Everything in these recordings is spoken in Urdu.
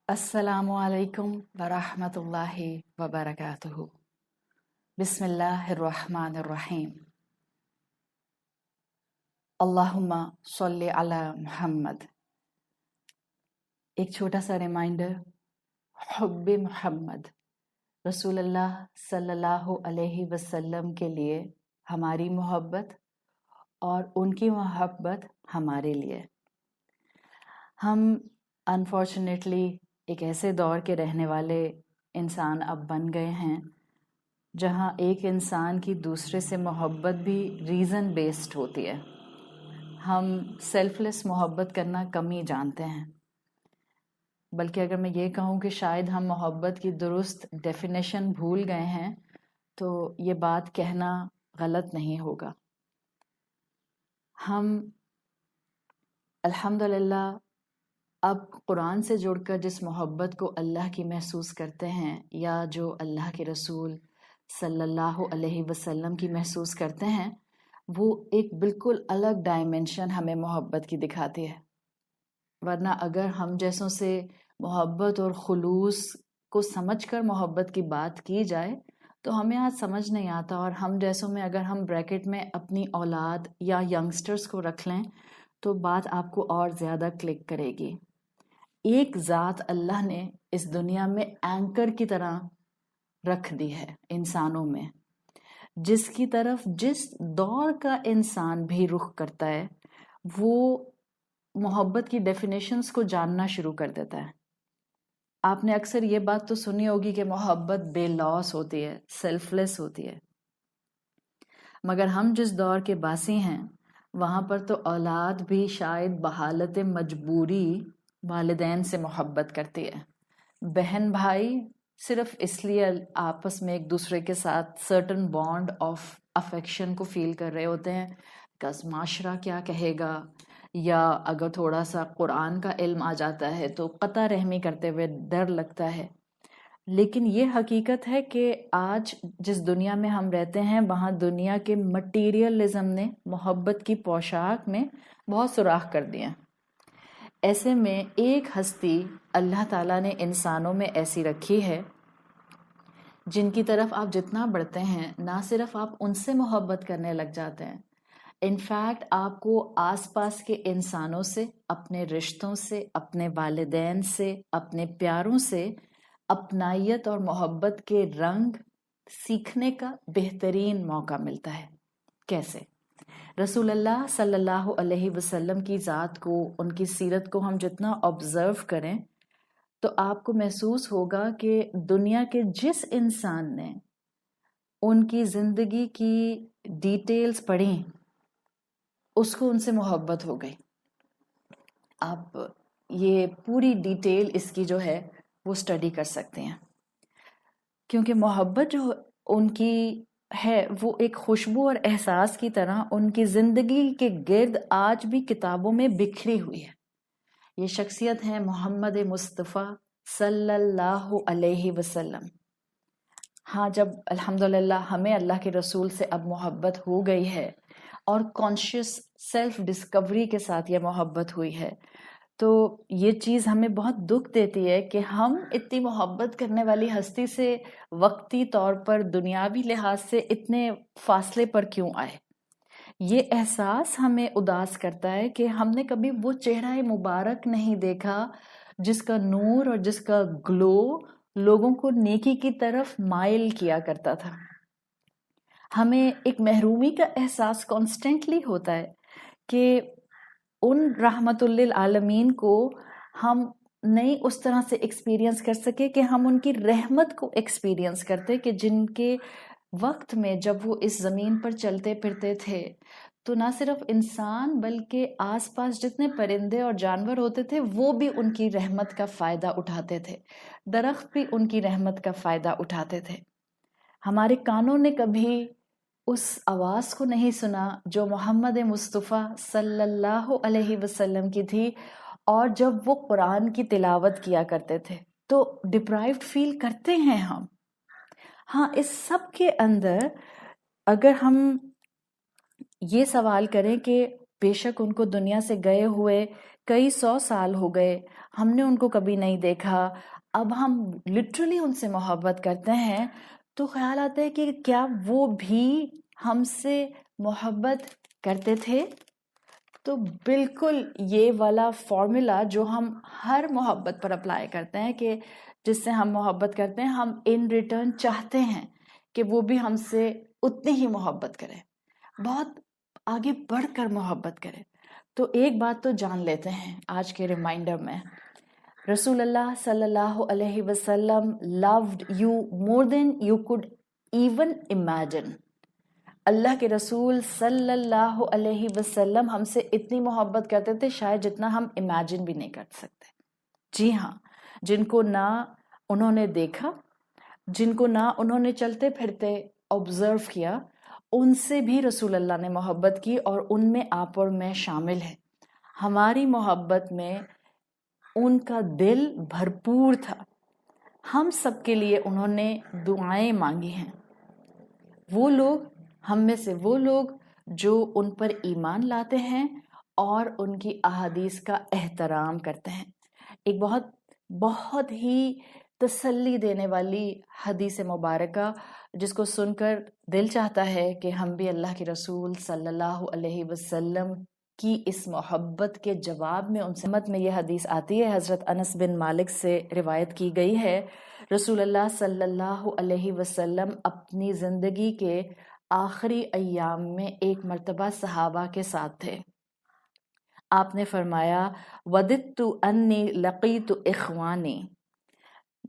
السلام علیکم ورحمۃ اللہ وبرکاتہ۔ بسم اللہ الرحمن الرحیم۔ اللہم صلی علی محمد۔ ایک چھوٹا سا ریمائنڈر، حب محمد رسول اللہ صلی اللہ علیہ وسلم کے لیے ہماری محبت اور ان کی محبت ہمارے لیے۔ ہم انفارچونیٹلی ایک ایسے دور کے رہنے والے انسان اب بن گئے ہیں جہاں ایک انسان کی دوسرے سے محبت بھی ریزن بیسڈ ہوتی ہے۔ ہم سیلف لیس محبت کرنا کم ہی جانتے ہیں، بلکہ اگر میں یہ کہوں کہ شاید ہم محبت کی درست ڈیفینیشن بھول گئے ہیں تو یہ بات کہنا غلط نہیں ہوگا۔ ہم الحمدللہ اب قرآن سے جڑ کر جس محبت کو اللہ کی محسوس کرتے ہیں یا جو اللہ کے رسول صلی اللہ علیہ وسلم کی محسوس کرتے ہیں، وہ ایک بالکل الگ ڈائمنشن ہمیں محبت کی دکھاتی ہے۔ ورنہ اگر ہم جیسوں سے محبت اور خلوص کو سمجھ کر محبت کی بات کی جائے تو ہمیں آج سمجھ نہیں آتا، اور ہم جیسوں میں اگر ہم بریکٹ میں اپنی اولاد یا ینگسٹرز کو رکھ لیں تو بات آپ کو اور زیادہ کلک کرے گی۔ ایک ذات اللہ نے اس دنیا میں اینکر کی طرح رکھ دی ہے انسانوں میں، جس کی طرف جس دور کا انسان بھی رخ کرتا ہے وہ محبت کی ڈیفینیشنز کو جاننا شروع کر دیتا ہے۔ آپ نے اکثر یہ بات تو سنی ہوگی کہ محبت بے لوث ہوتی ہے، سیلف لیس ہوتی ہے، مگر ہم جس دور کے باسی ہیں وہاں پر تو اولاد بھی شاید بحالت مجبوری والدین سے محبت کرتی ہے۔ بہن بھائی صرف اس لیے آپس میں ایک دوسرے کے ساتھ سرٹن بانڈ آف افیکشن کو فیل کر رہے ہوتے ہیں کہ معاشرہ کیا کہے گا، یا اگر تھوڑا سا قرآن کا علم آ جاتا ہے تو قطع رحمی کرتے ہوئے ڈر لگتا ہے۔ لیکن یہ حقیقت ہے کہ آج جس دنیا میں ہم رہتے ہیں وہاں دنیا کے مٹیریلزم نے محبت کی پوشاک میں بہت سوراخ کر دیا۔ ایسے میں ایک ہستی اللہ تعالیٰ نے انسانوں میں ایسی رکھی ہے جن کی طرف آپ جتنا بڑھتے ہیں نہ صرف آپ ان سے محبت کرنے لگ جاتے ہیں، انفیکٹ آپ کو آس پاس کے انسانوں سے، اپنے رشتوں سے، اپنے والدین سے، اپنے پیاروں سے اپنائیت اور محبت کے رنگ سیکھنے کا بہترین موقع ملتا ہے۔ کیسے؟ رسول اللہ صلی اللہ علیہ وسلم کی ذات کو، ان کی سیرت کو ہم جتنا آبزرو کریں تو آپ کو محسوس ہوگا کہ دنیا کے جس انسان نے ان کی زندگی کی ڈیٹیلز پڑھیں اس کو ان سے محبت ہو گئی۔ آپ یہ پوری ڈیٹیل اس کی جو ہے وہ اسٹڈی کر سکتے ہیں، کیونکہ محبت جو ان کی ہے وہ ایک خوشبو اور احساس کی طرح ان کی زندگی کے گرد آج بھی کتابوں میں بکھری ہوئی ہے۔ یہ شخصیت ہے محمد مصطفیٰ صلی اللہ علیہ وسلم۔ ہاں، جب الحمدللہ ہمیں اللہ کے رسول سے اب محبت ہو گئی ہے اور کانشیس سیلف ڈسکوری کے ساتھ یہ محبت ہوئی ہے تو یہ چیز ہمیں بہت دکھ دیتی ہے کہ ہم اتنی محبت کرنے والی ہستی سے وقتی طور پر دنیاوی لحاظ سے اتنے فاصلے پر کیوں آئے۔ یہ احساس ہمیں اداس کرتا ہے کہ ہم نے کبھی وہ چہرہ مبارک نہیں دیکھا جس کا نور اور جس کا گلو لوگوں کو نیکی کی طرف مائل کیا کرتا تھا۔ ہمیں ایک محرومی کا احساس کانسٹنٹلی ہوتا ہے کہ ان رحمت للعالمین کو ہم نہیں اس طرح سے ایکسپیرینس کر سکے کہ ہم ان کی رحمت کو ایکسپیرینس کرتے، کہ جن کے وقت میں جب وہ اس زمین پر چلتے پھرتے تھے تو نہ صرف انسان بلکہ آس پاس جتنے پرندے اور جانور ہوتے تھے وہ بھی ان کی رحمت کا فائدہ اٹھاتے تھے، درخت بھی ان کی رحمت کا فائدہ اٹھاتے تھے۔ ہمارے کانوں نے کبھی اس آواز کو نہیں سنا جو محمد مصطفیٰ صلی اللہ علیہ وسلم کی تھی، اور جب وہ قرآن کی تلاوت کیا کرتے تھے تو ڈپرائیوڈ فیل کرتے ہیں ہم۔ ہاں، اس سب کے اندر اگر ہم یہ سوال کریں کہ بے شک ان کو دنیا سے گئے ہوئے کئی 100 سال ہو گئے، ہم نے ان کو کبھی نہیں دیکھا، اب ہم لٹرلی ان سے محبت کرتے ہیں، تو خیال آتا ہے کہ کیا وہ بھی ہم سے محبت کرتے تھے؟ تو بالکل یہ والا فارمولا جو ہم ہر محبت پر اپلائی کرتے ہیں کہ جس سے ہم محبت کرتے ہیں، ہم ان ریٹرن چاہتے ہیں کہ وہ بھی ہم سے اتنی ہی محبت کرے، بہت آگے بڑھ کر محبت کرے۔ تو ایک بات تو جان لیتے ہیں آج کے ریمائنڈر میں، رسول اللہ صلی اللہ علیہ وسلم loved you more than you could even imagine۔ اللہ کے رسول صلی اللہ علیہ وسلم ہم سے اتنی محبت کرتے تھے شاید جتنا ہم امیجن بھی نہیں کر سکتے۔ جی ہاں، جن کو نہ انہوں نے دیکھا، جن کو نہ انہوں نے چلتے پھرتے آبزرو کیا، ان سے بھی رسول اللہ نے محبت کی، اور ان میں آپ اور میں شامل ہیں۔ ہماری محبت میں ان کا دل بھرپور تھا، ہم سب کے لیے انہوں نے دعائیں مانگی ہیں۔ وہ لوگ، ہم میں سے وہ لوگ جو ان پر ایمان لاتے ہیں اور ان کی احادیث کا احترام کرتے ہیں۔ ایک بہت ہی تسلی دینے والی حدیث مبارکہ جس کو سن کر دل چاہتا ہے کہ ہم بھی اللہ کے رسول صلی اللہ علیہ وسلم کی اس محبت کے جواب میں ان سے میں یہ حدیث آتی ہے، حضرت انس بن مالک سے روایت کی گئی ہے۔ رسول اللہ صلی اللہ علیہ وسلم اپنی زندگی کے آخری ایام میں ایک مرتبہ صحابہ کے ساتھ تھے۔ آپ نے فرمایا، وَدِدْتُ أَنِّي لَقِيتُ إِخْوَانِي،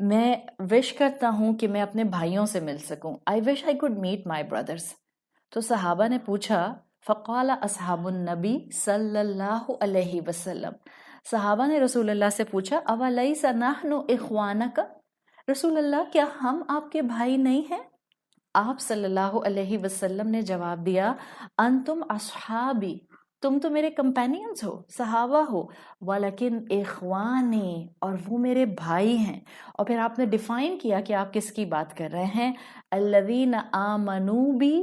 میں وش کرتا ہوں کہ میں اپنے بھائیوں سے مل سکوں۔ I wish I could meet my brothers۔ تو صحابہ نے پوچھا، فقال اصحاب النبی صلی اللہ علیہ وسلم، صحابہ نے رسول اللہ سے پوچھا، اولیس نحن اخوانک، رسول اللہ کیا ہم آپ کے بھائی نہیں ہیں؟ آپ صلی اللہ علیہ وسلم نے جواب دیا، انتم اصحابی، تم تو میرے کمپینینز ہو، صحابہ ہو، ولیکن اخوانی، اور وہ میرے بھائی ہیں۔ اور پھر آپ نے ڈیفائن کیا کہ آپ کس کی بات کر رہے ہیں، الذین آمنوا بی،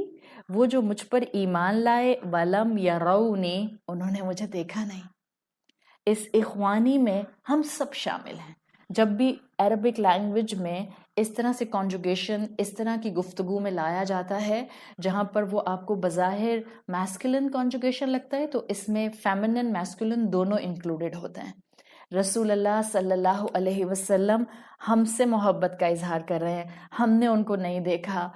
وہ جو مجھ پر ایمان لائے، ولم یرونی، انہوں نے مجھے دیکھا نہیں۔ اس اخوانی میں ہم سب شامل ہیں۔ جب بھی عربک لینگویج میں اس طرح سے کانجوگیشن، اس طرح کی گفتگو میں لایا جاتا ہے جہاں پر وہ آپ کو بظاہر میسکولن کانجوگیشن لگتا ہے، تو اس میں فیمنن میسکولن دونوں انکلوڈڈ ہوتے ہیں۔ رسول اللہ صلی اللہ علیہ وسلم ہم سے محبت کا اظہار کر رہے ہیں، ہم نے ان کو نہیں دیکھا،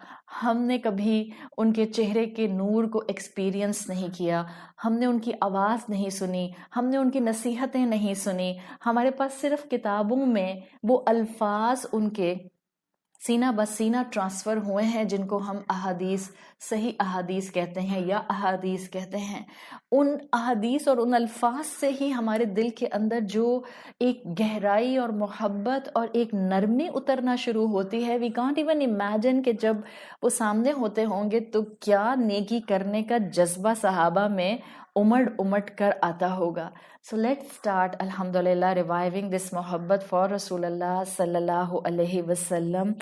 ہم نے کبھی ان کے چہرے کے نور کو ایکسپیرینس نہیں کیا، ہم نے ان کی آواز نہیں سنی، ہم نے ان کی نصیحتیں نہیں سنی، ہمارے پاس صرف کتابوں میں وہ الفاظ ان کے سینہ بسینہ ٹرانسفر ہوئے ہیں جن کو ہم احادیث، صحیح احادیث کہتے ہیں یا احادیث کہتے ہیں۔ ان احادیث اور ان الفاظ سے ہی ہمارے دل کے اندر جو ایک گہرائی اور محبت اور ایک نرمی اترنا شروع ہوتی ہے، وی کانٹ ایون امیجن کہ جب وہ سامنے ہوتے ہوں گے تو کیا نیکی کرنے کا جذبہ صحابہ میں امڑ کر آتا ہوگا۔ So let's start الحمدللہ ریوائیونگ دس محبت فار رسول اللہ صلی اللہ علیہ وسلم،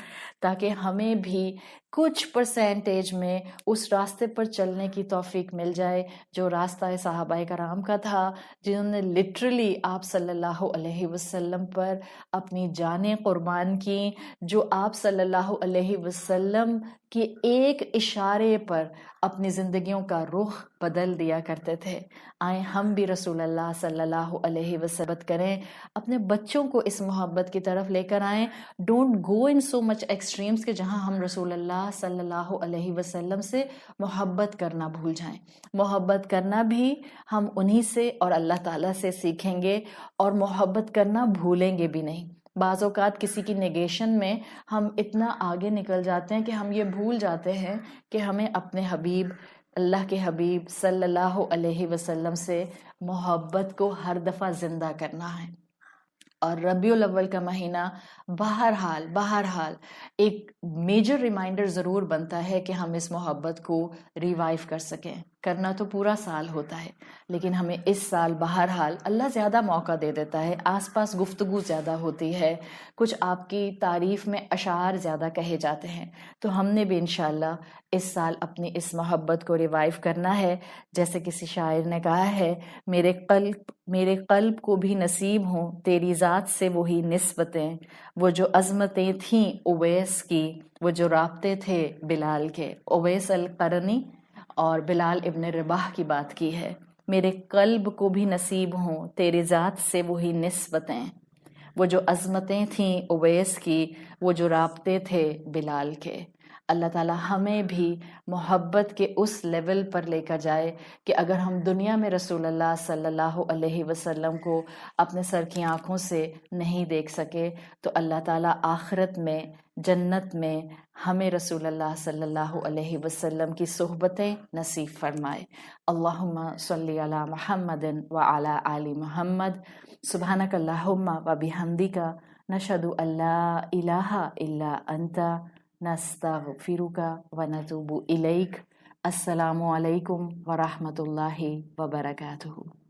تاکہ ہمیں بھی کچھ پرسینٹیج میں اس راستے پر چلنے کی توفیق مل جائے جو راستہ صحابہ کرام کا تھا، جنہوں نے لٹرلی آپ صلی اللہ علیہ وسلم پر اپنی جانیں قربان کی، جو آپ صلی اللہ علیہ وسلم کے ایک اشارے پر اپنی زندگیوں کا رخ بدل دیا کرتے تھے۔ آئیں ہم بھی رسول اللہ صلی اللہ علیہ وسلم کریں، اپنے بچوں کو اس محبت کی طرف لے کر آئیں۔ Don't go in so much extremes کہ جہاں ہم رسول اللہ صلی اللہ علیہ وسلم سے محبت کرنا بھول جائیں۔ محبت کرنا بھی ہم انہی سے اور اللہ تعالیٰ سے سیکھیں گے، اور محبت کرنا بھولیں گے بھی نہیں۔ بعض اوقات کسی کی نیگیشن میں ہم اتنا آگے نکل جاتے ہیں کہ ہم یہ بھول جاتے ہیں کہ ہمیں اپنے حبیب، اللہ کے حبیب صلی اللہ علیہ وسلم سے محبت کو ہر دفعہ زندہ کرنا ہے۔ اور ربیع الاول کا مہینہ بہرحال ایک میجر ریمائنڈر ضرور بنتا ہے کہ ہم اس محبت کو ریوائیو کر سکیں۔ کرنا تو پورا سال ہوتا ہے، لیکن ہمیں اس سال بہرحال اللہ زیادہ موقع دے دیتا ہے، آس پاس گفتگو زیادہ ہوتی ہے، کچھ آپ کی تعریف میں اشعار زیادہ کہے جاتے ہیں، تو ہم نے بھی انشاءاللہ اس سال اپنی اس محبت کو ریوائیو کرنا ہے۔ جیسے کسی شاعر نے کہا ہے، میرے قلب میرے قلب کو بھی نصیب ہوں تیری ذات سے وہی نسبتیں، وہ جو عظمتیں تھیں اویس کی، وہ جو رابطے تھے بلال کے۔ اویس القرنی اور بلال ابن رباح کی بات کی ہے۔ میرے قلب کو بھی نصیب ہوں تیری ذات سے وہی نسبتیں، وہ جو عظمتیں تھیں اویس کی، وہ جو رابطے تھے بلال کے۔ اللہ تعالیٰ ہمیں بھی محبت کے اس لیول پر لے کر جائے کہ اگر ہم دنیا میں رسول اللہ صلی اللہ علیہ وسلم کو اپنے سر کی آنکھوں سے نہیں دیکھ سکے تو اللہ تعالیٰ آخرت میں جنت میں ہمیں رسول اللہ صلی اللہ علیہ وسلم کی صحبتیں نصیب فرمائے۔ اللہم صلی علی محمد وعلی آل محمد، سبحانک اللہم وبحمدک، نشہد ان لا الہ الا انت، نستغفرک ونتوب الیک۔ السلام علیکم ورحمۃ اللہ وبرکاتہ۔